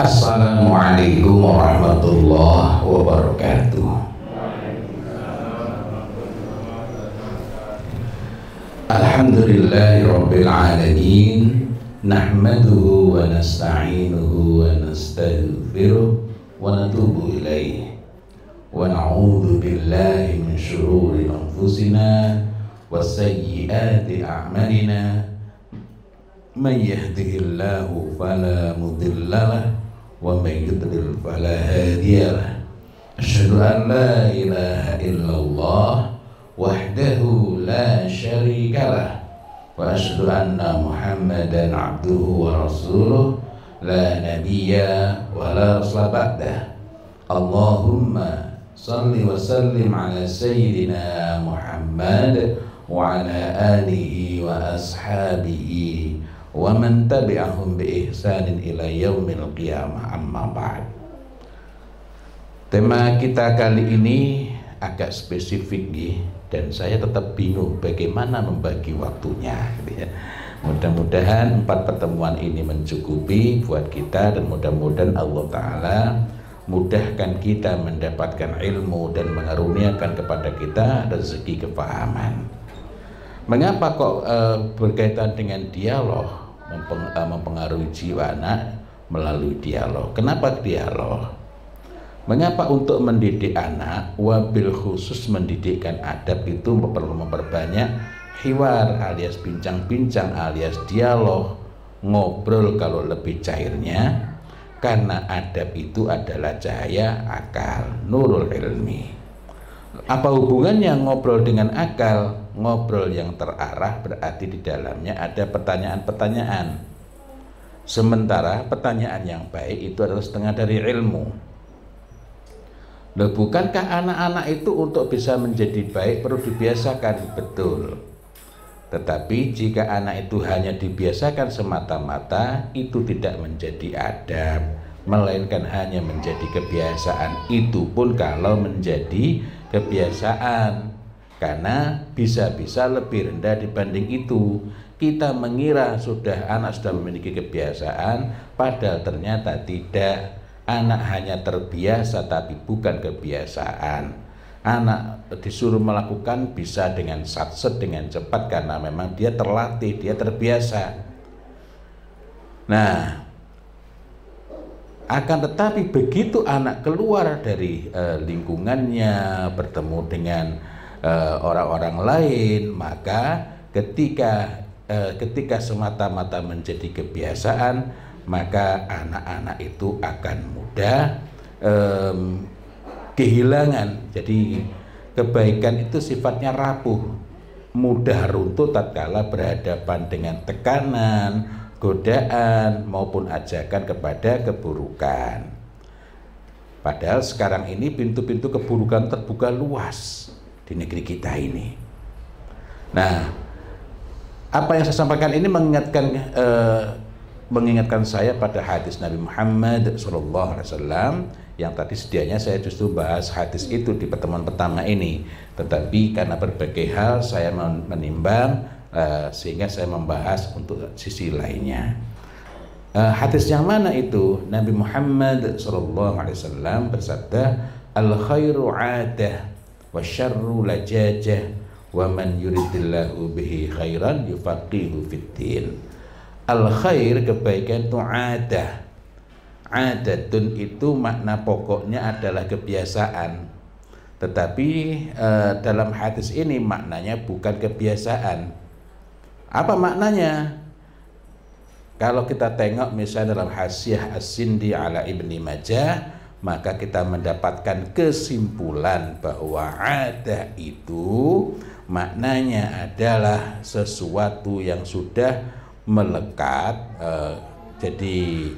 Assalamualaikum warahmatullahi wabarakatuh. Alhamdulillahi rabbil alamin. Nahmaduhu wa nasta'inuhu wa nastaghfiruh wa natubu ilaih. Wa na'udzu billahi min syururi anfusina wa sayyiati a'malina. Man yahdihillahu fala mudhillalah wa man yudlil fala hadiyalah. Asyhadu an la ilaha illallah wahdahu la syarikalah wa asyhadu anna Muhammadan abduhu wa rasuluh la nabiyya wa la rasula ba'dah. Allahumma salli wa sallim ala sayyidina Muhammad wa ala alihi wa ashabihi wa man tabi'ahum bi ihsanin ila yaumil qiyamah, amma ba'd. Tema kita kali ini agak spesifik nih, dan saya tetap bingung bagaimana membagi waktunya gitu ya. Mudah-mudahan 4 pertemuan ini mencukupi buat kita, dan mudah-mudahan Allah Ta'ala mudahkan kita mendapatkan ilmu dan mengaruniakan kepada kita rezeki kefahaman. Mengapa kok berkaitan dengan dialog, mempengaruhi jiwa anak melalui dialog? Kenapa dialog? Mengapa untuk mendidik anak, wabil khusus mendidikkan adab itu perlu memperbanyak hiwar alias bincang-bincang alias dialog, ngobrol kalau lebih cairnya, karena adab itu adalah cahaya akal, nurul ilmi. Apa hubungannya ngobrol dengan akal? Ngobrol yang terarah berarti di dalamnya ada pertanyaan-pertanyaan. Sementara pertanyaan yang baik itu adalah setengah dari ilmu. Loh, bukankah anak-anak itu untuk bisa menjadi baik perlu dibiasakan? Betul. Tetapi jika anak itu hanya dibiasakan semata-mata, itu tidak menjadi adab, melainkan hanya menjadi kebiasaan. Itu pun kalau menjadi kebiasaan, karena bisa-bisa lebih rendah dibanding itu. Kita mengira anak sudah memiliki kebiasaan, padahal ternyata tidak. Anak hanya terbiasa tapi bukan kebiasaan. Anak disuruh melakukan bisa dengan satset, dengan cepat, karena memang dia terlatih, dia terbiasa. Nah, akan tetapi begitu anak keluar dari lingkungannya, bertemu dengan orang-orang lain, maka ketika semata-mata menjadi kebiasaan, maka anak-anak itu akan mudah kehilangan. Jadi kebaikan itu sifatnya rapuh, mudah runtuh tatkala berhadapan dengan tekanan, godaan maupun ajakan kepada keburukan. Padahal sekarang ini pintu-pintu keburukan terbuka luas di negeri kita ini. Nah, apa yang saya sampaikan ini mengingatkan saya pada hadis Nabi Muhammad SAW, yang tadi sedianya saya justru bahas hadis itu di pertemuan pertama ini, tetapi karena berbagai hal saya menimbang sehingga saya membahas untuk sisi lainnya. Hadis yang mana itu? Nabi Muhammad SAW bersabda, al khairu 'adah wa syarru lajajah wa man yuridillahu bihi khairan yufaqihu fiddin. Al khair, kebaikan itu adah. Adatun itu makna pokoknya adalah kebiasaan. Tetapi dalam hadis ini maknanya bukan kebiasaan. Apa maknanya? Kalau kita tengok misalnya dalam Hasyiah As-Sindi ala Ibni Majah, maka kita mendapatkan kesimpulan bahwa adah itu maknanya adalah sesuatu yang sudah melekat, jadi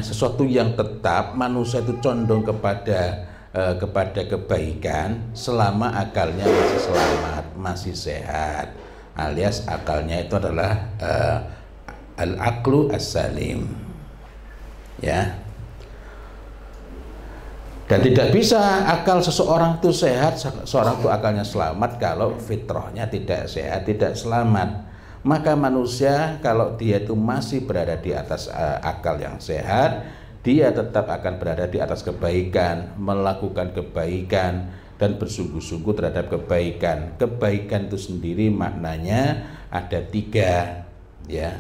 sesuatu yang tetap. Manusia itu condong kepada kebaikan selama akalnya masih selamat, masih sehat, alias akalnya itu adalah al-aqlu as-salim, ya. Dan tidak bisa akal seseorang itu sehat, seorang itu akalnya selamat kalau fitrahnya tidak sehat, tidak selamat. Maka manusia kalau dia itu masih berada di atas akal yang sehat, dia tetap akan berada di atas kebaikan, melakukan kebaikan dan bersungguh-sungguh terhadap kebaikan. Kebaikan itu sendiri maknanya ada 3, ya,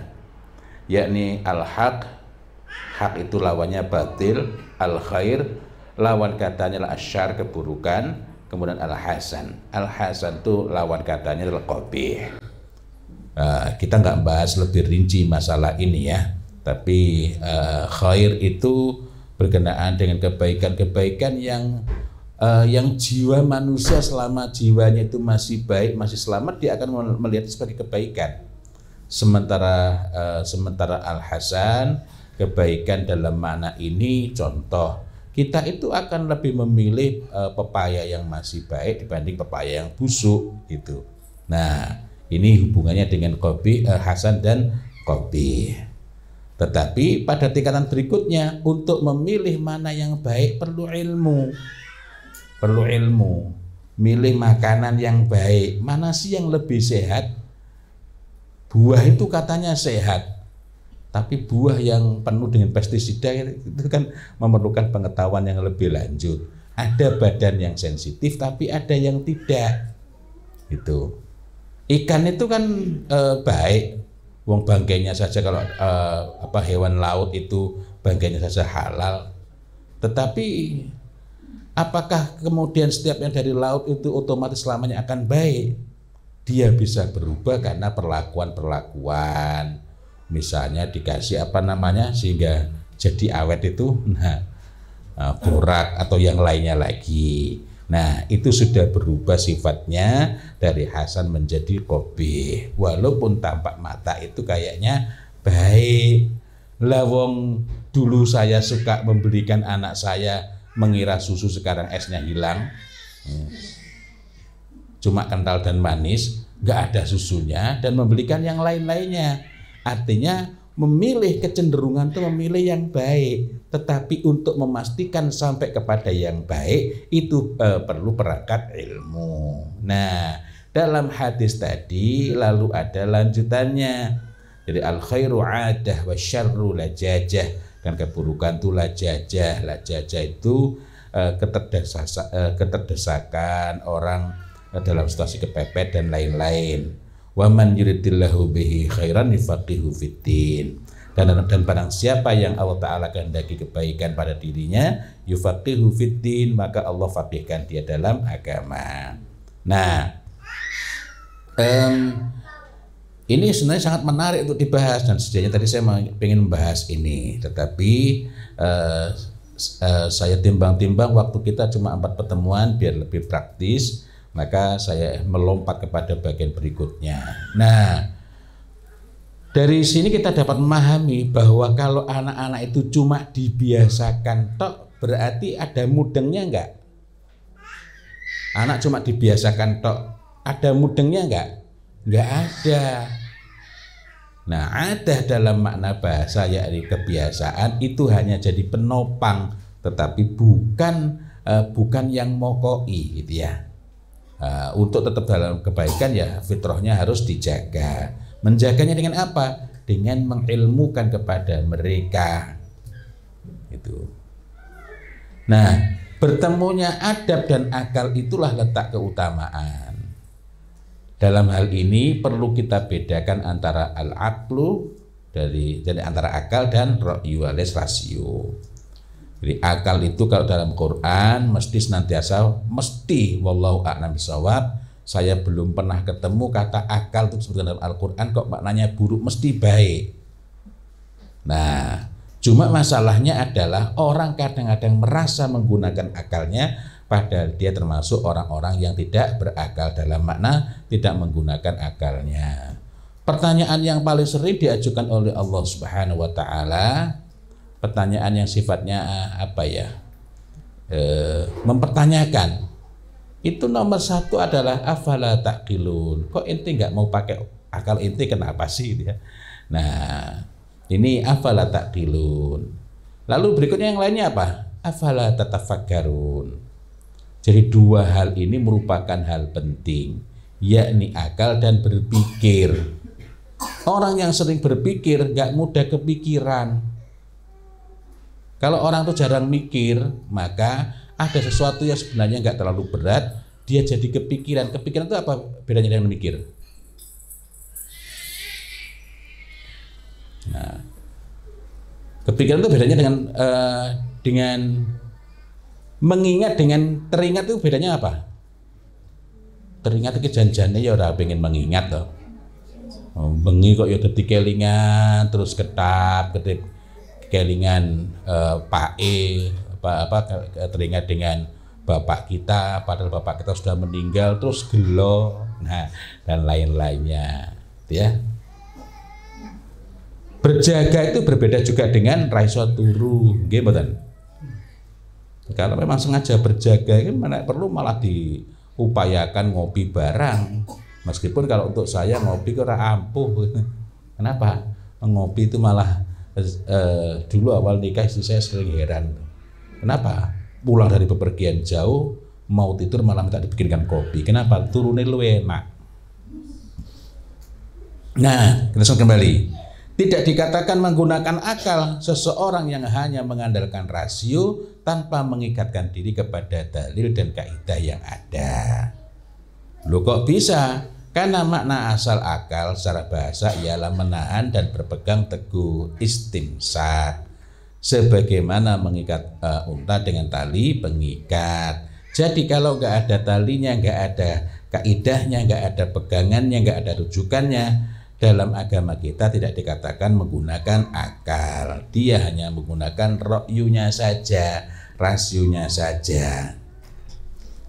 yakni al-haq, hak itu lawannya batil, al-khair, lawan katanya al-syarr, keburukan, kemudian al-hasan. Al-hasan itu lawan katanya al-qabih. Kita nggak bahas lebih rinci masalah ini ya, tapi khair itu berkenaan dengan kebaikan-kebaikan yang jiwa manusia selama jiwanya itu masih baik, masih selamat, dia akan melihat sebagai kebaikan. Sementara al-hasan, kebaikan dalam makna ini, contoh, kita itu akan lebih memilih pepaya yang masih baik dibanding pepaya yang busuk gitu. Nah, ini hubungannya dengan hasan dan qabih. Tetapi pada tingkatan berikutnya, untuk memilih mana yang baik perlu ilmu. Perlu ilmu. Milih makanan yang baik. Mana sih yang lebih sehat? Buah itu katanya sehat, tapi buah yang penuh dengan pestisida itu kan memerlukan pengetahuan yang lebih lanjut. Ada badan yang sensitif, tapi ada yang tidak. Itu. Ikan itu kan baik, wong bangkainya saja kalau hewan laut itu bangkainya saja halal. Tetapi apakah kemudian setiap yang dari laut itu otomatis selamanya akan baik? Dia bisa berubah karena perlakuan-perlakuan. Misalnya dikasih sehingga jadi awet itu, borak atau yang lainnya lagi. Nah, itu sudah berubah sifatnya dari hasan menjadi qabih. Walaupun tampak mata itu kayaknya baik. Lawong dulu saya suka memberikan anak saya mengira susu, sekarang esnya hilang. Cuma kental dan manis, nggak ada susunya, dan membelikan yang lain-lainnya. Artinya memilih kecenderungan itu memilih yang baik, tetapi untuk memastikan sampai kepada yang baik itu perlu perangkat ilmu. Nah, dalam hadis tadi lalu ada lanjutannya. Jadi al khairu adah wa syarru lajajah, kan keburukan itu lajajah. Lajajah itu keterdesakan orang dalam situasi kepepet dan lain-lain. Wa man yuridillahu bihi khairan yufaqihu fiddin. Dan barang siapa yang Allah Ta'ala kehendaki kebaikan pada dirinya, yufaqihu fiddin, maka Allah faqihkan dia dalam agama. Nah, ini sebenarnya sangat menarik untuk dibahas, dan sejatinya tadi saya ingin membahas ini, tetapi saya timbang-timbang waktu kita cuma 4 pertemuan biar lebih praktis, maka saya melompat kepada bagian berikutnya. Nah, dari sini kita dapat memahami bahwa kalau anak-anak itu cuma dibiasakan tok, berarti ada mudengnya enggak? Anak cuma dibiasakan tok, ada mudengnya enggak? Enggak ada. Nah, ada dalam makna bahasa yakni kebiasaan itu hanya jadi penopang, tetapi bukan yang mokoi gitu ya. Untuk tetap dalam kebaikan ya fitrahnya harus dijaga. Menjaganya dengan apa? Dengan mengilmukan kepada mereka. Itu. Nah, bertemunya adab dan akal itulah letak keutamaan. Dalam hal ini perlu kita bedakan antara al-aqlu jadi antara akal dan ra'yu alias rasio. Jadi akal itu kalau dalam Quran mesti wallahu a'lam bishawab, saya belum pernah ketemu kata akal itu disebutkan dalam Al-Quran kok maknanya buruk, mesti baik. Nah, cuma masalahnya adalah orang kadang-kadang merasa menggunakan akalnya padahal dia termasuk orang-orang yang tidak berakal, dalam makna tidak menggunakan akalnya. Pertanyaan yang paling sering diajukan oleh Allah Subhanahu wa taala, pertanyaan yang sifatnya mempertanyakan. Itu nomor 1 adalah afala taqilun. Kok ente nggak mau pakai akal ente, kenapa sih dia? Nah, ini afala taqilun. Lalu berikutnya yang lainnya apa? Afala tatafakkarun. Jadi 2 hal ini merupakan hal penting, yakni akal dan berpikir. Orang yang sering berpikir nggak mudah kepikiran. Kalau orang tuh jarang mikir, maka ada sesuatu yang sebenarnya nggak terlalu berat, dia jadi kepikiran. Kepikiran itu apa bedanya dengan mikir? Nah, kepikiran itu bedanya dengan mengingat, dengan teringat itu bedanya apa? Teringat itu janjane ya ora pengen mengingat toh. Bengi kok ya dadi kelingan terus ketip kelingan teringat dengan bapak kita padahal bapak kita sudah meninggal terus gelo, nah dan lain-lainnya ya. Berjaga itu berbeda juga dengan raiso turu, nggih mboten? Kalau memang sengaja berjaga itu mana perlu malah diupayakan ngopi barang. Meskipun kalau untuk saya ngopi kok ora ampuh. Kenapa? Ngopi itu malah dulu awal nikah istri saya sering heran. Kenapa? Pulang dari bepergian jauh mau tidur malah minta dibikinkan kopi. Kenapa? Turunnya lu enak. Nah, kita kembali. Tidak dikatakan menggunakan akal seseorang yang hanya mengandalkan rasio tanpa mengikatkan diri kepada dalil dan kaidah yang ada. Loh kok bisa? Karena makna asal akal secara bahasa ialah menahan dan berpegang teguh, istimsak. Sebagaimana mengikat unta dengan tali pengikat. Jadi kalau nggak ada talinya, nggak ada kaidahnya, nggak ada pegangannya, nggak ada rujukannya, dalam agama kita tidak dikatakan menggunakan akal. Dia hanya menggunakan ro'yunya saja, rasionya saja.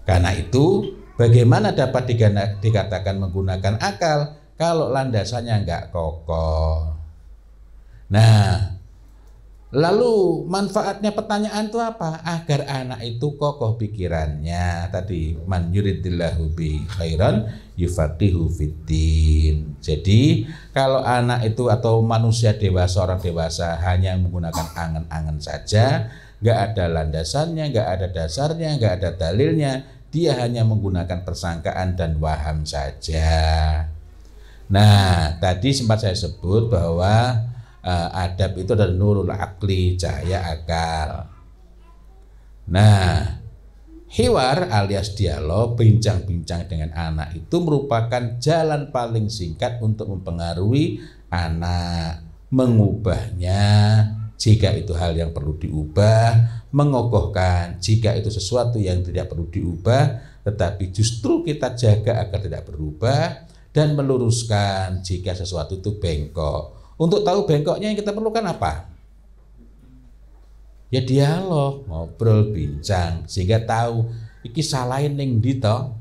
Karena itu bagaimana dapat dikatakan menggunakan akal kalau landasannya nggak kokoh? Nah, lalu manfaatnya pertanyaan itu apa? Agar anak itu kokoh pikirannya. Tadi man yuridillahu bi khairan yufaqihu fiddin. Jadi kalau anak itu atau manusia dewasa, orang dewasa hanya menggunakan angan-angan saja, nggak ada landasannya, nggak ada dasarnya, nggak ada dalilnya, dia hanya menggunakan persangkaan dan waham saja. Nah, tadi sempat saya sebut bahwa adab itu adalah nurul akli, cahaya akal. Nah, hiwar alias dialog, bincang-bincang dengan anak itu merupakan jalan paling singkat untuk mempengaruhi anak, mengubahnya jika itu hal yang perlu diubah, mengokohkan jika itu sesuatu yang tidak perlu diubah, tetapi justru kita jaga agar tidak berubah, dan meluruskan jika sesuatu itu bengkok. Untuk tahu bengkoknya yang kita perlukan apa? Ya dialog, ngobrol, bincang, sehingga tahu iki salahin ning ndi to?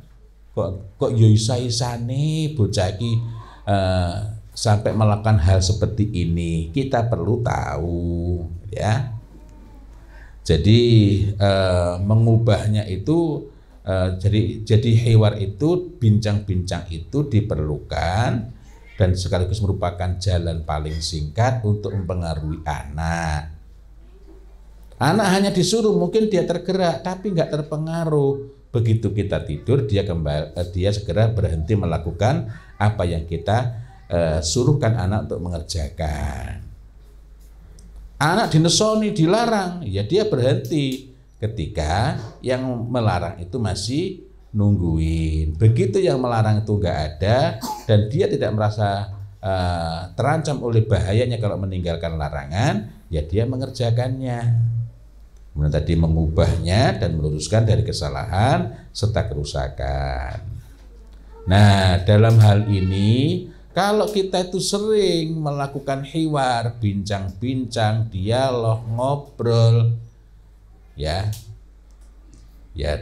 Kok yo isa-isane bocah iki sampai melakukan hal seperti ini. Kita perlu tahu, ya. Jadi mengubahnya itu jadi hiwar itu, bincang-bincang itu diperlukan dan sekaligus merupakan jalan paling singkat untuk mempengaruhi anak. Anak hanya disuruh, mungkin dia tergerak tapi nggak terpengaruh. Begitu kita tidur, dia segera berhenti melakukan apa yang kita suruhkan anak untuk mengerjakan. Anak dinesoni, dilarang, ya dia berhenti ketika yang melarang itu masih nungguin. Begitu yang melarang itu nggak ada dan dia tidak merasa terancam oleh bahayanya kalau meninggalkan larangan, ya dia mengerjakannya. Kemudian tadi mengubahnya dan meluruskan dari kesalahan serta kerusakan. Nah, dalam hal ini kalau kita itu sering melakukan hiwar, bincang-bincang, dialog, ngobrol, ya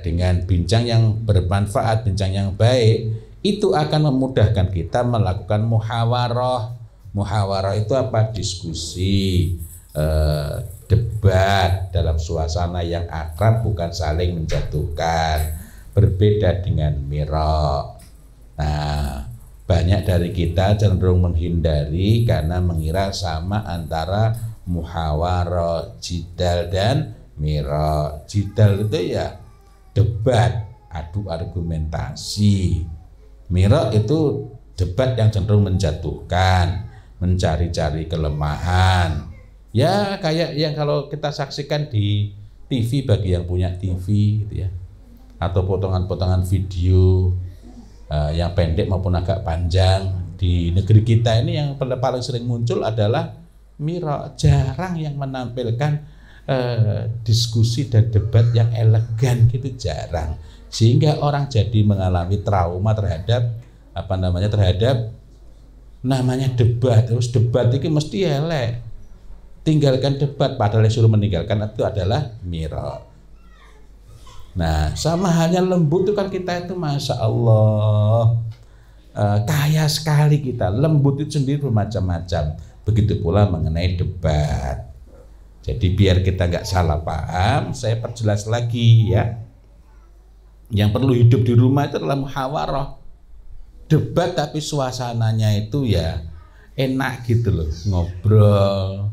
dengan bincang yang bermanfaat, bincang yang baik, itu akan memudahkan kita melakukan muhawarah. Muhawarah itu apa? Diskusi, debat dalam suasana yang akrab, bukan saling menjatuhkan. Berbeda dengan miraq. Nah, banyak dari kita cenderung menghindari karena mengira sama antara muhawarah, jidal dan miraq. Jidal itu ya debat, adu argumentasi. Miraq itu debat yang cenderung menjatuhkan, mencari-cari kelemahan. Ya kayak yang kalau kita saksikan di TV bagi yang punya TV gitu ya, atau potongan-potongan video yang pendek maupun agak panjang. Di negeri kita ini yang paling sering muncul adalah Miro. Jarang yang menampilkan diskusi dan debat yang elegan gitu, jarang, sehingga orang jadi mengalami trauma terhadap terhadap namanya debat. Terus debat itu mesti elek, tinggalkan debat, padahal yang suruh meninggalkan itu adalah Miro. Nah, sama halnya lembut itu kan kita itu Masya Allah kaya sekali kita. Lembut itu sendiri bermacam-macam. Begitu pula mengenai debat. Jadi biar kita nggak salah paham, saya perjelas lagi ya. Yang perlu hidup di rumah itu adalah muhawarah. Debat tapi suasananya itu ya enak gitu loh, ngobrol.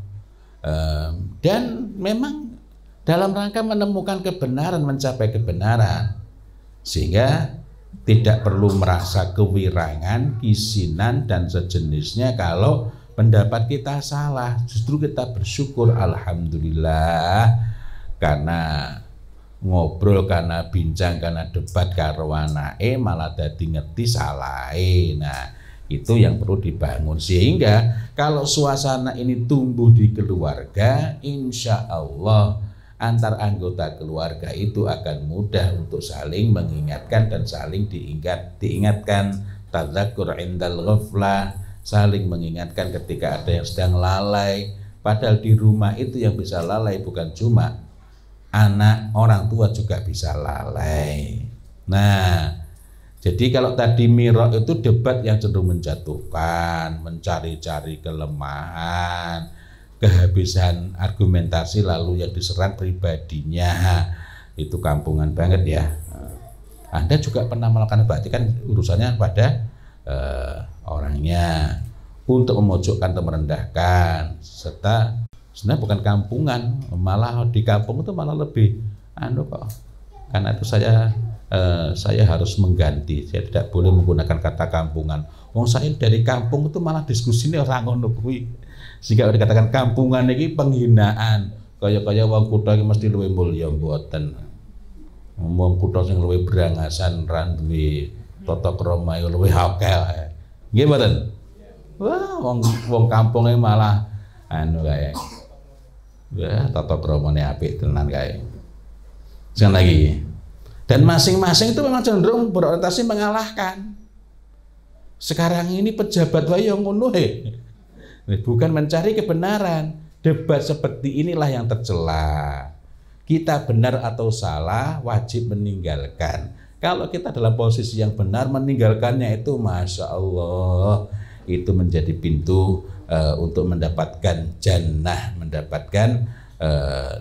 Dan memang dalam rangka menemukan kebenaran, mencapai kebenaran, sehingga tidak perlu merasa kewirangan, kisinan dan sejenisnya kalau pendapat kita salah. Justru kita bersyukur, alhamdulillah, karena ngobrol, karena bincang, karena debat karo anake malah dadi ngerti salahe. Nah, itu yang perlu dibangun, sehingga kalau suasana ini tumbuh di keluarga, insya Allah antar anggota keluarga itu akan mudah untuk saling mengingatkan dan saling diingatkan. Tadzakur indal ghaflah, saling mengingatkan ketika ada yang sedang lalai. Padahal di rumah itu yang bisa lalai bukan cuma anak, orang tua juga bisa lalai. Nah, jadi kalau tadi Miro itu debat yang cenderung menjatuhkan, mencari-cari kelemahan, kehabisan argumentasi lalu yang diserang pribadinya, itu kampungan banget ya. Anda juga pernah melakukan, berarti kan urusannya pada orangnya, untuk memojokkan atau merendahkan, serta sebenarnya bukan kampungan, malah di kampung itu malah lebih kok. Karena itu saya harus mengganti, saya tidak boleh menggunakan kata kampungan. Wong saya dari kampung itu malah diskusi ini orang ngono kuwi. Sehingga dikatakan kampungan ini penghinaan, kaya wong kutha iki mesti luwih mulya, mboten. Wong kutha sing luwih brangasan ra duwe tata krama luwih akeh. Nggih mboten? Wah, wong kampunge malah kae. Ya, tata kramane apik tenan kae. Sekali lagi. Dan masing-masing itu memang cenderung berorientasi mengalahkan. Sekarang ini pejabat wae yang ngono bukan mencari kebenaran. Debat seperti inilah yang tercela. Kita benar atau salah wajib meninggalkan. Kalau kita dalam posisi yang benar, meninggalkannya itu Masya Allah, itu menjadi pintu untuk mendapatkan jannah, mendapatkan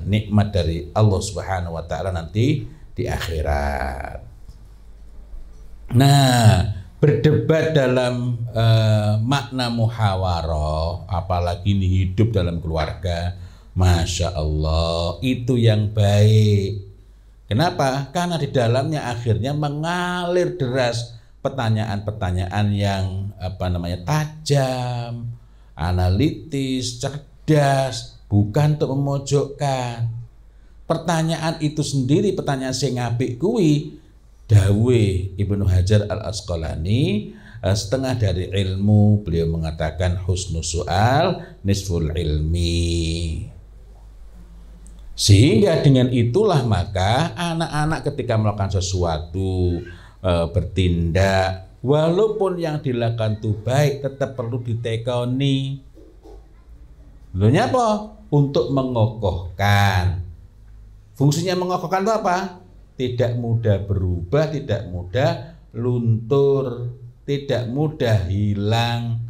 nikmat dari Allah Subhanahu wa Ta'ala nanti di akhirat. Nah, berdebat dalam makna muhawarah, apalagi ini hidup dalam keluarga, Masya Allah, itu yang baik. Kenapa? Karena di dalamnya akhirnya mengalir deras pertanyaan-pertanyaan yang tajam, analitis, cerdas, bukan untuk memojokkan. Pertanyaan itu sendiri, pertanyaan sing apik kuwi, dawe Ibnu Hajar Al-Asqalani, setengah dari ilmu. Beliau mengatakan husnul su'al nisful ilmi. Sehingga dengan itulah maka anak-anak ketika melakukan sesuatu, bertindak, walaupun yang dilakukan itu baik, tetap perlu ditekoni. Tentunya apa? Untuk mengokohkan. Fungsinya mengokohkan itu apa? Tidak mudah berubah, tidak mudah luntur, tidak mudah hilang.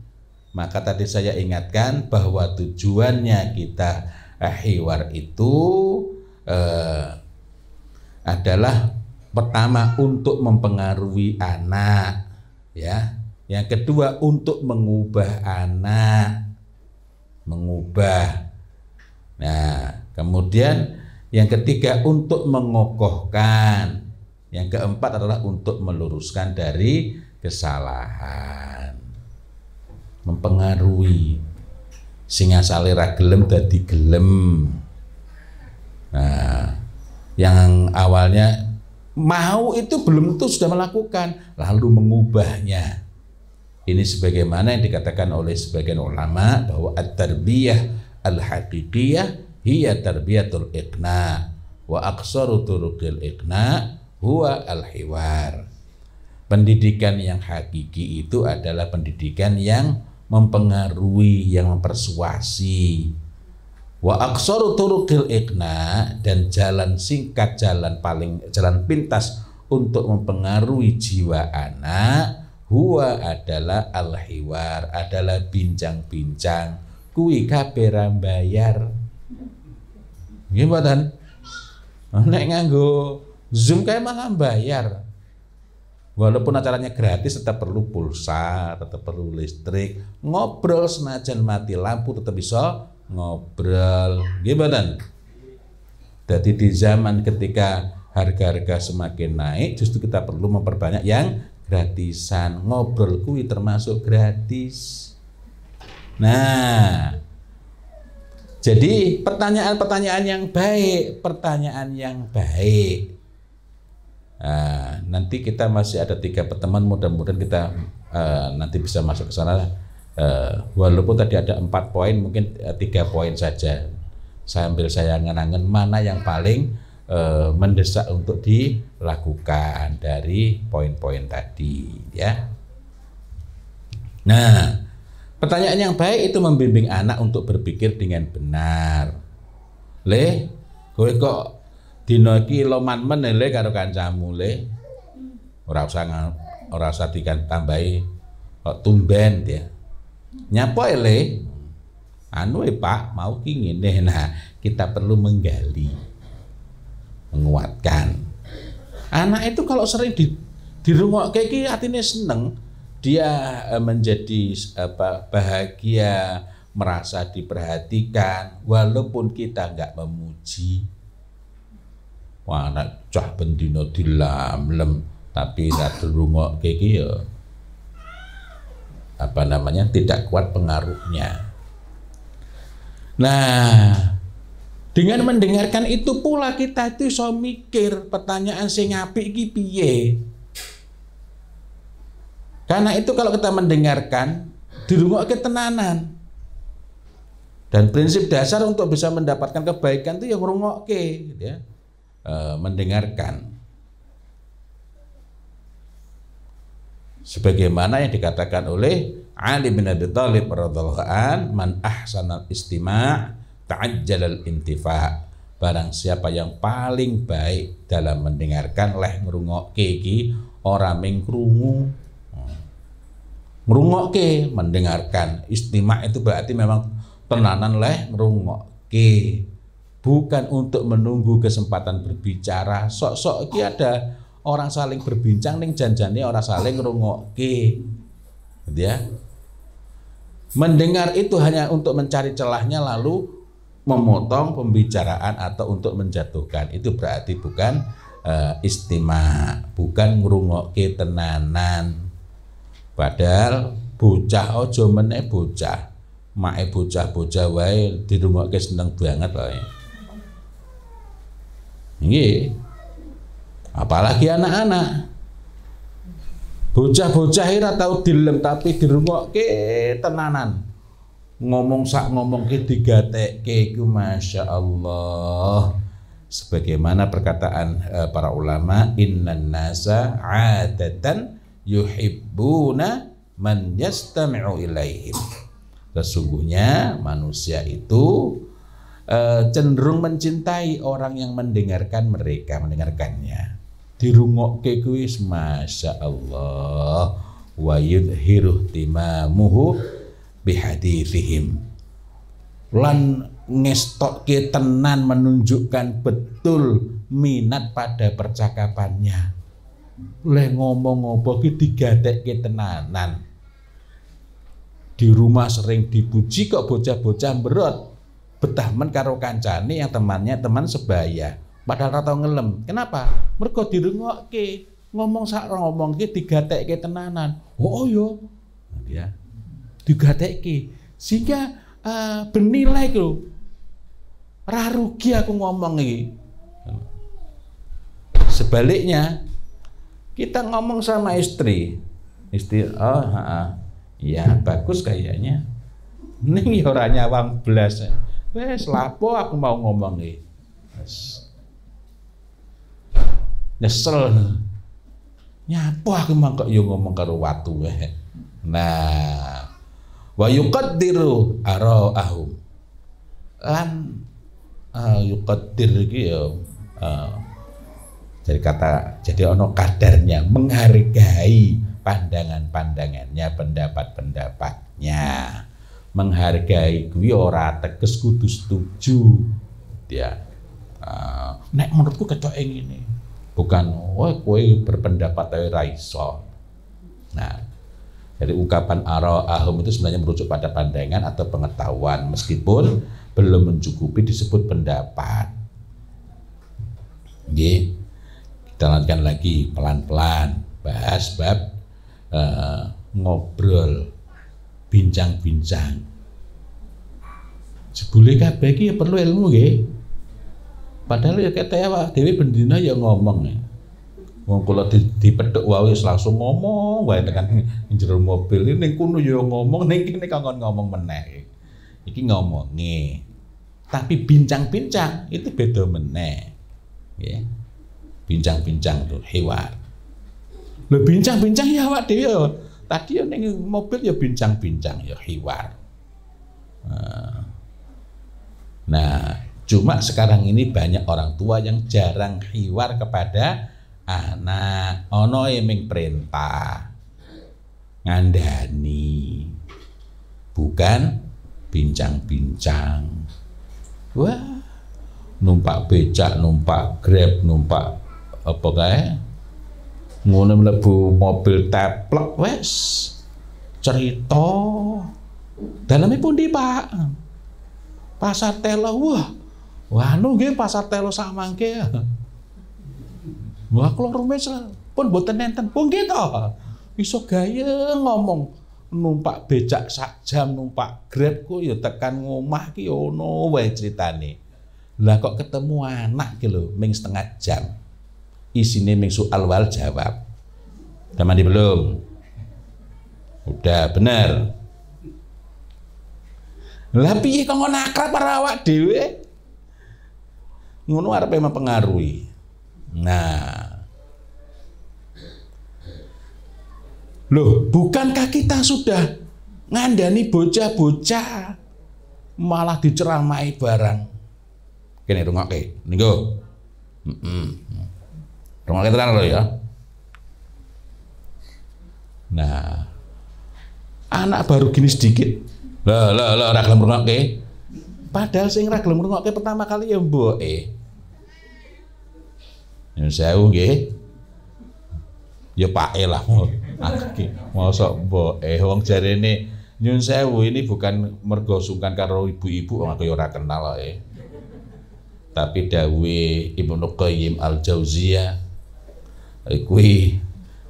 Maka tadi saya ingatkan bahwa tujuannya kita hiwar itu adalah pertama untuk mempengaruhi anak, ya. Yang kedua untuk mengubah anak, mengubah. Nah, kemudian yang ketiga untuk mengokohkan. Yang keempat adalah untuk meluruskan dari kesalahan. mempengaruhi, sing asale ra gelem dadi gelem. Nah, yang awalnya mau itu belum tentu sudah melakukan, lalu mengubahnya. Ini sebagaimana yang dikatakan oleh sebagian ulama bahwa at-tarbiyah al-haqiqiyah hiya tarbiyatul iqna wa aqsaru turuqil iqna huwa al-hiwar. Pendidikan yang hakiki itu adalah pendidikan yang mempengaruhi, yang mempersuasi. Wa aqsaru turuqil iqna, dan jalan singkat, jalan pintas untuk mempengaruhi jiwa anak, huwa adalah al-hiwar, adalah bincang-bincang. Kuwi kabeh ra bayar. Nggih mboten? Nek nganggo Zoom kae malah bayar. Walaupun acaranya gratis, tetap perlu pulsa, tetap perlu listrik. Ngobrol senajan mati lampu tetap bisa ngobrol. Gimana? Jadi di zaman ketika harga-harga semakin naik, justru kita perlu memperbanyak yang gratisan. Ngobrol kuwi termasuk gratis. Nah, jadi pertanyaan-pertanyaan yang baik, Nah, nanti kita masih ada 3 pertemuan, mudah-mudahan kita nanti bisa masuk ke sana. Walaupun tadi ada 4 poin, mungkin 3 poin saja. Sambil saya angen-angen mana yang paling mendesak untuk dilakukan dari poin-poin tadi, ya. Nah, pertanyaan yang baik itu membimbing anak untuk berpikir dengan benar. Kowe kok dina iki loman men le karo kancamu le. Ora usah tambahi kok tumben ya. Nyapa le? Anu Pak, mau ki ngene. Nah, kita perlu menggali, menguatkan. Anak itu kalau sering dirungokke iki atine seneng, dia menjadi bahagia, merasa diperhatikan walaupun kita enggak memuji. Wah, anak cah bendino dilamlem tapi ra dirungokke iki ya tidak kuat pengaruhnya. Nah, dengan mendengarkan itu pula kita itu iso mikir pertanyaan sing apik iki piye. Karena itu kalau kita mendengarkan dirungokke tenanan. Dan prinsip dasar untuk bisa mendapatkan kebaikan itu yang ngrungokke, gitu ya. Mendengarkan. Sebagaimana yang dikatakan oleh Ali bin Abi Thalib radhiyallahu an, man ahsanal istima' ta'ajjalal intifa'. Barang siapa yang paling baik dalam mendengarkan leh ngrungokke iki ora ming krungu. Ngrungokke, mendengarkan. Istima' itu berarti memang tenanan leh ngrungokke. Bukan untuk menunggu kesempatan berbicara. Sok-sok iki ada orang saling berbincang ning janjane orang saling ngrungokke. Gitu ya. Mendengar itu hanya untuk mencari celahnya lalu memotong pembicaraan atau untuk menjatuhkan. Itu berarti bukan istima', bukan ngrungokke tenanan. Padahal bocah ojo meneh bocah. Mae bocah-bocah wae dirungokke seneng banget wae. Nggih. Apalagi anak-anak. Bocah-bocah ora tau dilem tapi dirungokke tenanan. Ngomong ki digatekke iku Masya Allah. Sebagaimana perkataan para ulama, innan nasa 'adatan yuhibbuna man yastami'u ilaihim. Sesungguhnya manusia itu cenderung mencintai orang yang mendengarkannya. Dirungokke kuwi Masya Allah, wa yudhiru timamuhu bihadithihim, lan ngestokke tenan, menunjukkan betul minat pada percakapannya. Leh ngomong apa ki digatekke tenanan. Di rumah sering dipuji kok bocah-bocah berot. Betah men karo kancane yang temannya teman sebaya. Padahal ora tau ngelem. Kenapa? Mergo dirungokke. Ngomong sak ngomong ki digatekke tenanan. Oh yo. Ya. digatekke sehingga bernilai lho. Ora rugi aku ngomong iki. Sebaliknya kita ngomong sama istri, ya bagus kayaknya. Ning ya ora nyawang blas. Wes lapo aku mau ngomong iki. Nyesel. Nyapo aku mangkok yo ngomong karo watu wae. Nah, wa yuqaddiru ara'ahum. Lan yuqaddir iki yo jadi ono kadarnya, menghargai pandangan-pandangannya, pendapat-pendapatnya. Menghargai kuwi ora teges kudu setuju. Ya. Nek menurutku ketoke ngene. Bukan kowe berpendapat ae ra iso. Nah, jadi ungkapan ara'ahum itu sebenarnya merujuk pada pandangan atau pengetahuan meskipun belum mencukupi disebut pendapat. Nggih. Kita lanjutkan lagi pelan-pelan bahas bab ngobrol, bincang-bincang. Jebule kabeh iki ya perlu ilmu nggih. Padahal ya kete awak dhewe bendina ya ngomong. Wong kula dipethuk wae langsung ngomong wae tekan njero mobil ning kono ya ngomong, ning kene kanggon ngomong meneh. Iki ngomongi. Tapi bincang-bincang itu beda meneh. Nggih. Bincang-bincang tuh hewan. Lho bincang-bincang ya awak dhewe ya. Tadi ya ning mobil ya bincang-bincang ya hewan. Nah, cuma sekarang ini banyak orang tua yang jarang hiwar kepada anak. Ono eming perintah ngandani, bukan bincang-bincang. Wah, numpak becak, numpak Grab, numpak apa kae ngono mlebu mobil teplek wes cerita daleme pundi Pak? Pasar Telo. Wah anu nggih Pasar Telo sak mangke. Wah kula rumes pun boten enten. Oh nggih to. Iso gaya ngomong numpak becak sak jam, numpak Grab ku ya tekan ngomah ki ono wae critane. Lah kok ketemu anak ki lho ming setengah jam. Isine ming soal wal jawab. Udah mandi belum? Udah bener. Lah piye kok ngono akrab karo awak dhewe? Ngono arepe mempengaruhi. Nah. Loh, bukankah kita sudah ngandani bocah-bocah malah diceramai barang? Kene rungokke, niku. Rungokke tenan lho ya. Nah, anak baru gini sedikit, lah ora gelem rungokke. Padahal sing ora gelem rungokke pertama kali ya mboke. Nyun sewu nggih. Ya pake lah. Mosok mboke wong jarene nyun sewu ini bukan mergo sungkan karo ibu-ibu wong aku ya ora kenal ae. Tapi dawe Ibnu Qayyim Al-Jauziyah kuwi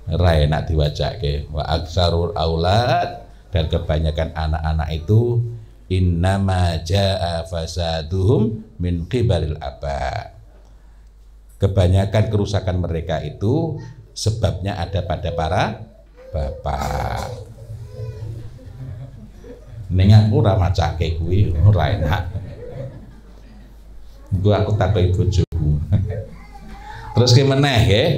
ra enak diwacake. Wa aksarul aulad, dan kebanyakan anak-anak itu innama jaa fasaduhum min qibalil aba. Kebanyakan kerusakan mereka itu sebabnya ada pada para bapak. Ning aku ora macake kuwi ora enak. Gua aku takoki bojoku. Terus ki meneh nggih.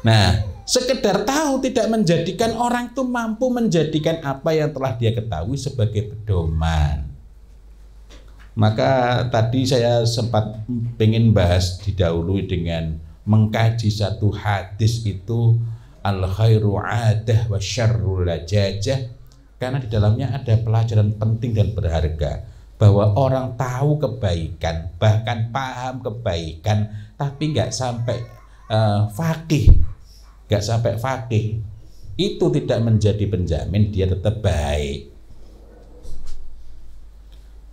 Nah, sekedar tahu tidak menjadikan orang itu mampu menjadikan apa yang telah dia ketahui sebagai pedoman. Maka tadi saya sempat pengen bahas didahului dengan mengkaji satu hadis itu al khairu adah wa syarrul lajajah, karena di dalamnya ada pelajaran penting dan berharga bahwa orang tahu kebaikan, bahkan paham kebaikan, tapi nggak sampai fakih, itu tidak menjadi penjamin dia tetap baik.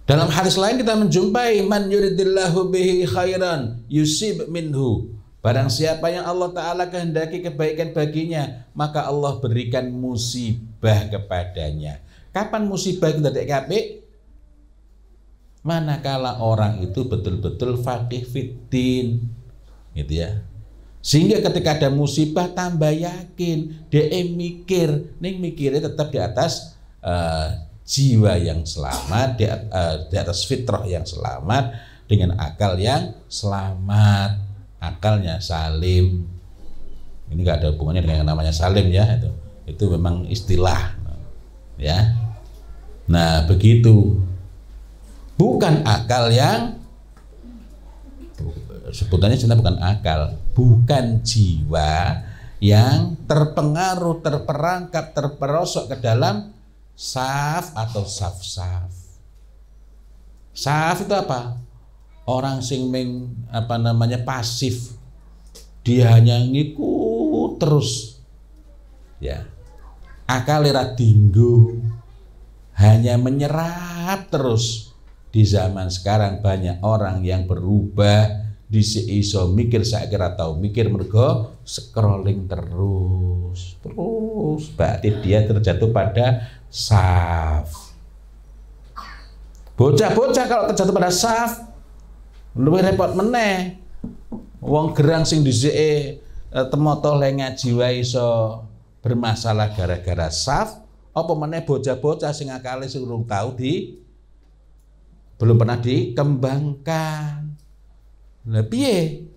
Dalam hadis lain kita menjumpai man yuridillahu bihi khairan yusib minhu. Barang siapa yang Allah Ta'ala kehendaki kebaikan baginya, maka Allah berikan musibah kepadanya. Kapan musibah itu ndadek apik? Manakala orang itu betul-betul faqih fiddin, gitu ya. Sehingga ketika ada musibah tambah yakin, dia mikir, ning mikirnya tetap di atas jiwa yang selamat, di atas fitrah yang selamat, dengan akal yang selamat, akalnya salim. Ini nggak ada hubungannya dengan yang namanya salim ya, itu memang istilah, ya. Nah begitu. Bukan akal yang sebutannya sebenarnya bukan akal, bukan jiwa yang terpengaruh, terperangkap, terperosok ke dalam saf atau saf-saf. Saf itu apa? Orang sing pasif, dia hanya ngikut terus, ya. Akal ra dinggo, hanya menyerap terus. Di zaman sekarang banyak orang yang berubah, iso mikir saya kira tahu mikir mergo scrolling terus berarti dia terjatuh pada saf. Bocah-bocah kalau terjatuh pada saf lebih repot meneh. Wong gerang sing dhisike temoto le ngaji wae iso bermasalah gara-gara saf, apa meneh bocah-bocah sing akale sing urung tahu belum pernah dikembangkan. Lah piye?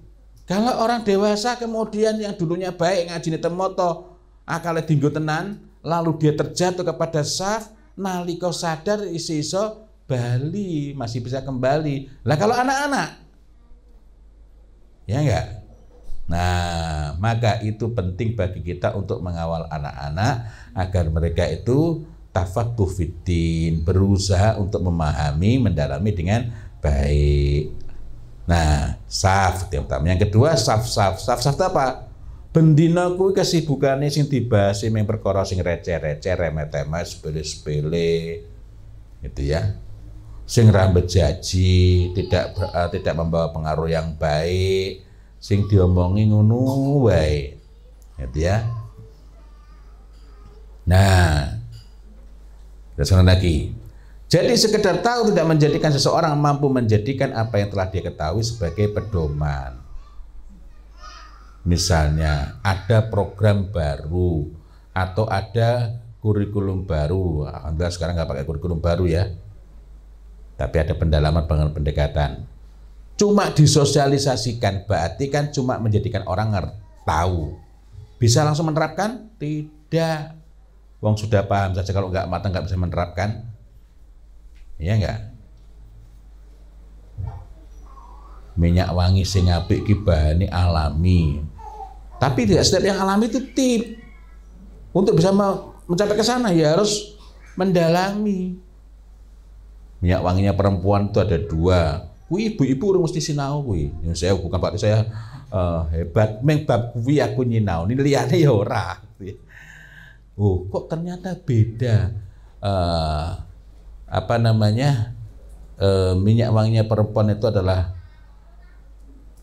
Kalau orang dewasa kemudian yang dulunya baik ngajine temoto, akale dinggo tenan, lalu dia terjatuh kepada saf, nalika sadar iso bali, masih bisa kembali. Lah kalau anak-anak, ya enggak? Nah, maka itu penting bagi kita untuk mengawal anak-anak agar mereka itu tafaqquh fiddin, berusaha untuk memahami, mendalami dengan baik. Nah, saf yang pertama. Yang kedua saf itu apa? Bendina kuwi kesibukane sing dibahas sing perkara sing receh-receh, remeh-temeh, sepele-sepele. Gitu ya. Sing rambet jaji, tidak membawa pengaruh yang baik, sing diomongi ngono wae. Gitu ya. Nah, terus lagi. Jadi sekedar tahu tidak menjadikan seseorang mampu menjadikan apa yang telah dia ketahui sebagai pedoman. Misalnya ada program baru atau ada kurikulum baru. Alhamdulillah sekarang nggak pakai kurikulum baru ya. Tapi ada pendalaman pendekatan. Cuma disosialisasikan, berarti kan cuma menjadikan orang tahu. Bisa langsung menerapkan? Tidak. Wong sudah paham saja kalau nggak matang nggak bisa menerapkan, ya nggak. Minyak wangi sing apik ki bahane alami, tapi tidak setiap yang alami itu tip. Untuk bisa mencapai ke sana ya harus mendalami. Minyak wanginya perempuan itu ada 2. Kuwi ibu-ibu udah mesti sinau kuwi. Ya saya bukan berarti saya hebat, bab kuwi aku nyinau. Ini liyane ya ora. Oh, kok ternyata beda minyak wanginya perempuan itu adalah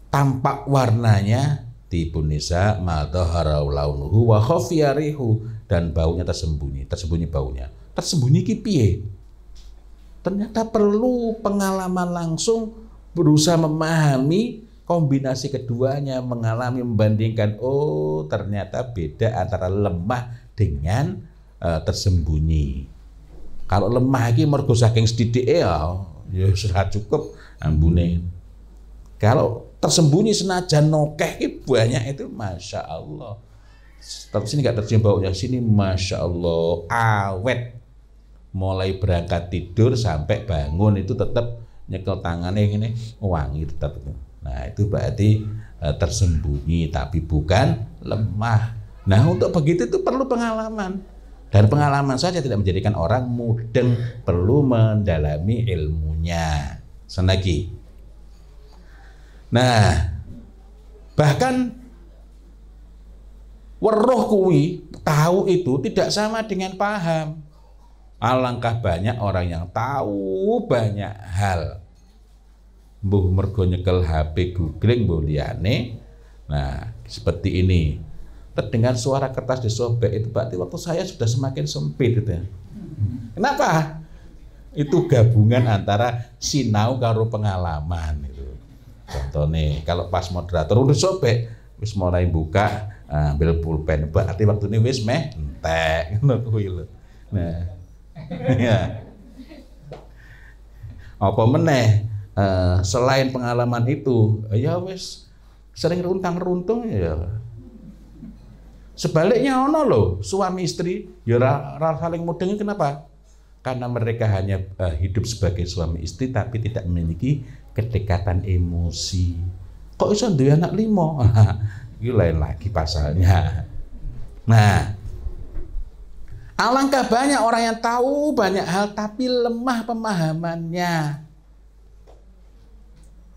tampak warnanya tibun nisa ma dhahara launuhu wa khafiya rihu, dan baunya tersembunyi baunya. Tersembunyi ki piye? Ternyata perlu pengalaman langsung, berusaha memahami kombinasi keduanya, mengalami, membandingkan. Oh, ternyata beda antara lemah dengan tersembunyi. Kalau lemah iki mergo saking sedhithike ya sudah cukup ambune. Kalau tersembunyi senajan nokeh iki banyak itu masya Allah. Tapi sini nggak tercium baunya, sini masya Allah awet. Mulai berangkat tidur sampai bangun itu tetap nyekel tangannya ini wangi tetap itu. Nah itu berarti tersembunyi tapi bukan lemah. Nah untuk begitu itu perlu pengalaman, dan pengalaman saja tidak menjadikan orang mudeng, perlu mendalami ilmunya. Senagi. Nah bahkan weruh kuwi tahu itu tidak sama dengan paham. Alangkah banyak orang yang tahu banyak hal, mbuh mergo nyekel HP googling mbuh liyane. Nah seperti ini, terdengar suara kertas disobek itu berarti waktu saya sudah semakin sempit gitu ya. Kenapa? Itu gabungan antara sinau karo pengalaman itu. Contohnya kalau pas moderator udah sobek, wis mulai buka ambil pulpen, berarti waktu ini wis meh entek ngono kuwi lho. Nah. Ya. Apa meneh selain pengalaman itu, ya wis sering runtang-runtung ya. Sebaliknya ono loh, suami istri ya saling mudeng. Kenapa? Karena mereka hanya hidup sebagai suami istri tapi tidak memiliki kedekatan emosi. Kok iso duwe anak 5? Itu lain lagi pasalnya. Nah, alangkah banyak orang yang tahu banyak hal tapi lemah pemahamannya.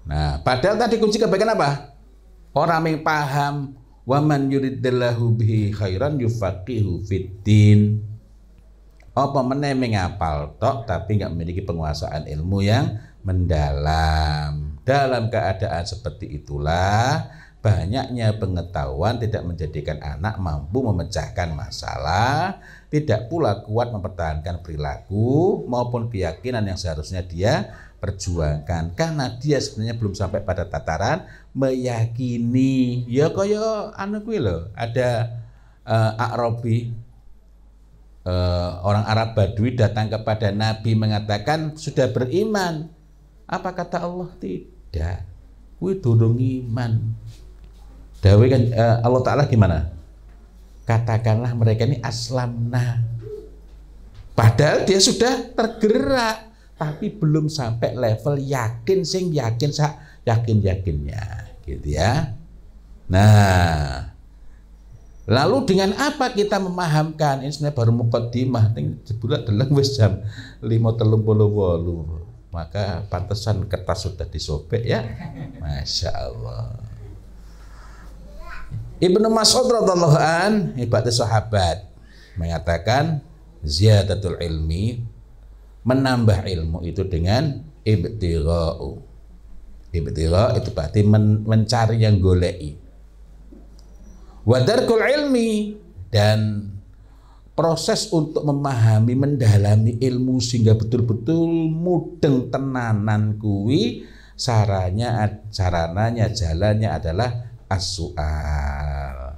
Nah, padahal tadi kunci kebaikan apa? Orang yang paham, wa man yuridillahu bihi khairan yufaqihu fiddin. Apa meneh ngapal tok tapi nggak memiliki penguasaan ilmu yang mendalam. Dalam keadaan seperti itulah banyaknya pengetahuan tidak menjadikan anak mampu memecahkan masalah, tidak pula kuat mempertahankan perilaku maupun keyakinan yang seharusnya dia perjuangkan karena dia sebenarnya belum sampai pada tataran meyakini. Ya kaya anu kuwi lho, ada A'rabi, orang Arab Badui datang kepada Nabi mengatakan sudah beriman. Apa kata Allah? Tidak, kuwi durung iman. Dawe kan Allah Ta'ala gimana? Katakanlah mereka ini aslamna. Padahal dia sudah tergerak tapi belum sampai level yakin sing yakin yakin-yakinnya gitu ya. Nah, lalu dengan apa kita memahamkan? Ini sebenarnya baru muqaddimah, jebulat deleng wis jam 5.38. Maka pantesan kertas sudah disobek ya. Masya Allah. Ibnu Mas'ud radhiyallahu an, ibadah sahabat, mengatakan ziyadatul ilmi, menambah ilmu itu dengan ibtira'u. Ibtira' itu berarti mencari yang golei. Wadarkul ilmi, dan proses untuk memahami, mendalami ilmu sehingga betul-betul mudeng tenanan kuwi sarananya jalannya adalah as-su'al,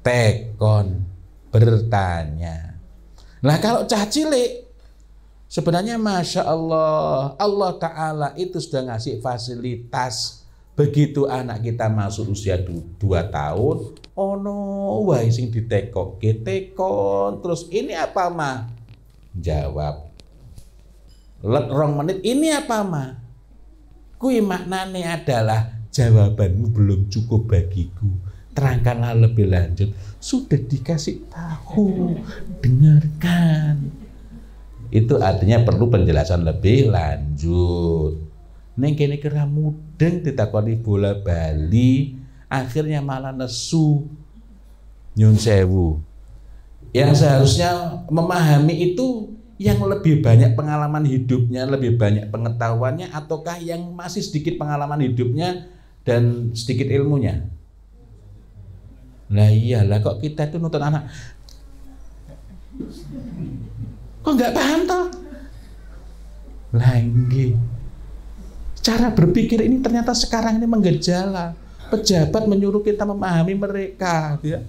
tekon, bertanya. Nah kalau cah cilik sebenarnya Masya Allah, Allah Ta'ala itu sudah ngasih fasilitas. Begitu anak kita masuk usia 2 tahun, ono wae sing ditekok, tekon terus ini apa mah? Jawab. 2 menit ini apa mah? Kui maknane adalah jawabanmu belum cukup bagiku. Terangkanlah lebih lanjut. Sudah dikasih tahu, dengarkan. Itu artinya perlu penjelasan lebih lanjut. Neng kene kira mudeng ditakoni bola bali, akhirnya malah nesu. Nyun sewu. Yang seharusnya memahami itu yang lebih banyak pengalaman hidupnya, lebih banyak pengetahuannya, ataukah yang masih sedikit pengalaman hidupnya dan sedikit ilmunya? Lah iyalah, kok kita itu nonton anak kok nggak paham toh? Lagi cara berpikir ini ternyata sekarang ini menggejala. Pejabat menyuruh kita memahami mereka, ya.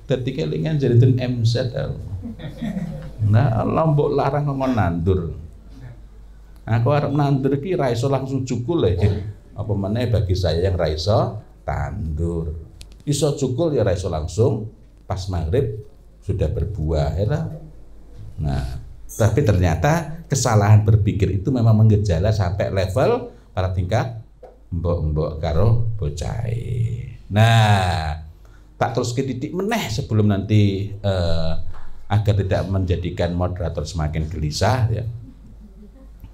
Dadi kelingan jadikan MZ. Nah, lombok larang ngomong nandur. Aku arep nandur iki ra iso langsung cukul ya. Apa meneh bagi saya yang ra iso tandur. Iso cukul ya ra iso langsung pas maghrib sudah berbuah ya. Nah, tapi ternyata kesalahan berpikir itu memang menggejala sampai level pada tingkat mbok-mbok karo bocai. Nah, tak terus didik meneh sebelum nanti agar tidak menjadikan moderator semakin gelisah ya.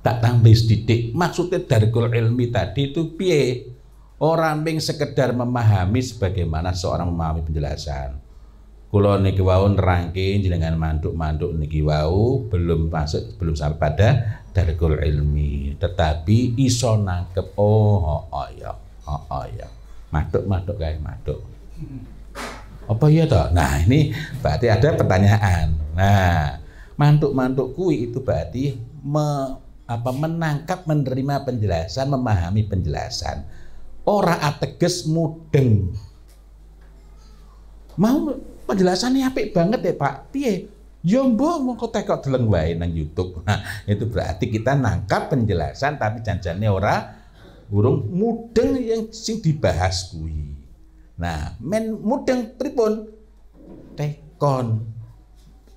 Tak tambah sedikit. Maksudnya darkul ilmi tadi itu piye? Orang yang sekedar memahami sebagaimana seorang memahami penjelasan. Kula niki wau nerangke jenengan manduk-manduk niki wau belum sampai pada darkul ilmi, tetapi iso nangkep ya. Maduk-maduk kae maduk. Apa ya toh? Nah, ini berarti ada pertanyaan. Nah, mantuk-mantuk kui itu berarti menangkap, menerima penjelasan, memahami penjelasan. Ora ateges mudeng. Mau penjelasannya apik banget ya Pak. Piye? Ya mbok mongko tekok deleng wae nang YouTube. Nah, itu berarti kita nangkap penjelasan tapi janjane ora urung mudeng yang sing dibahas kuwi. Nah, men mudeng pripun? Tekon.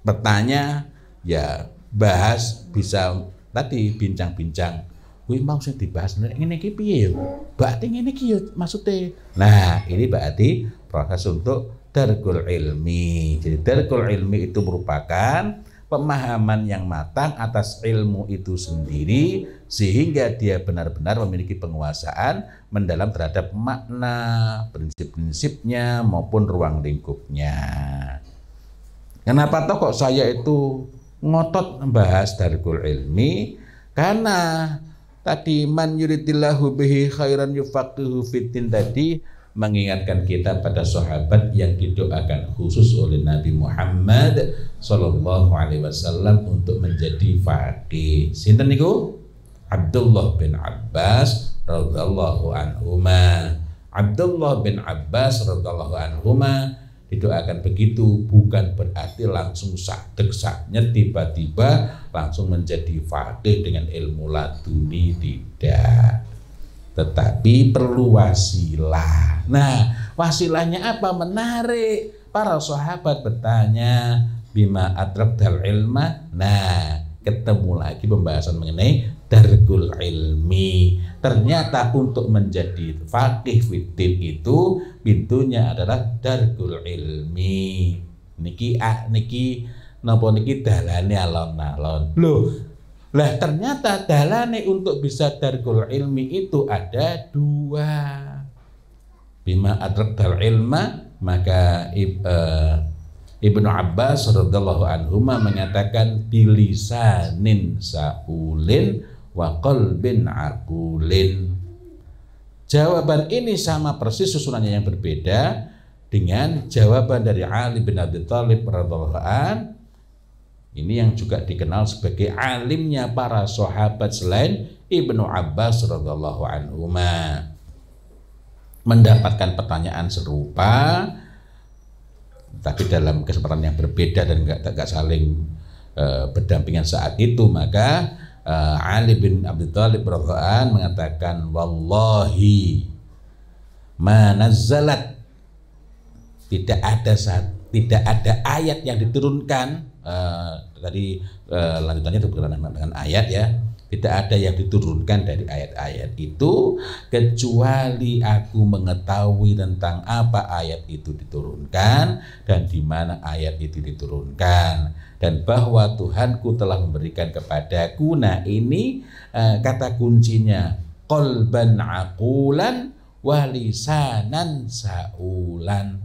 Bertanya, ya bahas bisa tadi bincang-bincang. Kuwi mau sing dibahas ngene iki piye yo? Berarti ngene iki yo maksude. Nah, ini berarti proses untuk darkul ilmi. Jadi darkul ilmi itu merupakan pemahaman yang matang atas ilmu itu sendiri sehingga dia benar-benar memiliki penguasaan mendalam terhadap makna, prinsip-prinsipnya maupun ruang lingkupnya. Kenapa toh kok saya itu ngotot membahas darkul ilmi? Karena tadi man yuridillahu bihi khairan yufaqihu fiddin tadi mengingatkan kita pada sahabat yang didoakan khusus oleh Nabi Muhammad Sallallahu Alaihi Wasallam untuk menjadi faqih. Sinten niku? Abdullah bin Abbas radhiyallahu anhuma. Abdullah bin Abbas radhiyallahu anhuma didoakan begitu, bukan berarti langsung saknya tiba-tiba langsung menjadi faqih dengan ilmu laduni, tidak. Tetapi perlu wasilah. Nah, wasilahnya apa? Menarik. Para sahabat bertanya, bima adraktal ilma. Nah, ketemu lagi pembahasan mengenai darkul ilmi. Ternyata untuk menjadi faqih fiddin itu pintunya adalah darkul ilmi. Niki napa niki dalane alon-alon. Loh, lah ternyata dalane untuk bisa darkul ilmi itu ada dua. Bima adraktal ilma, maka Ibnu Abbas radhiyallahu anhuma mengatakan bilisanin saulin wa qalbin aqulin. Jawaban ini sama persis susunannya yang berbeda dengan jawaban dari Ali bin Abi Thalib radhiyallahu anhu. Ini yang juga dikenal sebagai alimnya para sahabat selain Ibnu Abbas radhiyallahu anhuma. Mendapatkan pertanyaan serupa tapi dalam kesempatan yang berbeda dan enggak saling berdampingan saat itu, maka Ali bin Abi Thalib radhiyallahu anhu mengatakan wallahi ma nazzalat, tidak ada ayat yang diturunkan. Tadi lanjutannya itu berkenaan dengan ayat ya. Tidak ada yang diturunkan dari ayat-ayat itu kecuali aku mengetahui tentang apa ayat itu diturunkan dan di mana ayat itu diturunkan, dan bahwa Tuhanku telah memberikan kepadaku. Nah, ini kata kuncinya qalban aqulan wa lisanan saulan.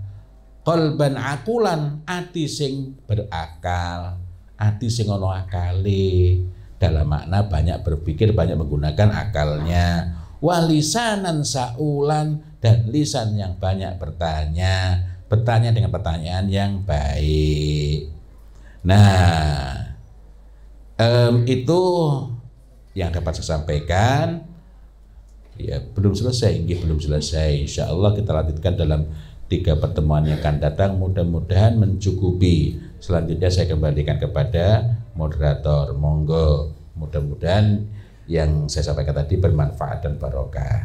Qalban aqulan, ati sing berakal, ati sing ono akale, dalam makna banyak berpikir, banyak menggunakan akalnya. Walisanan saulan, dan lisan yang banyak bertanya dengan pertanyaan yang baik. Nah, itu yang dapat saya sampaikan. Ya, belum selesai, belum selesai. Insya Allah kita lanjutkan dalam 3 pertemuan yang akan datang, mudah-mudahan mencukupi. Selanjutnya saya kembalikan kepada moderator. Monggo, mudah-mudahan yang saya sampaikan tadi bermanfaat dan barokah.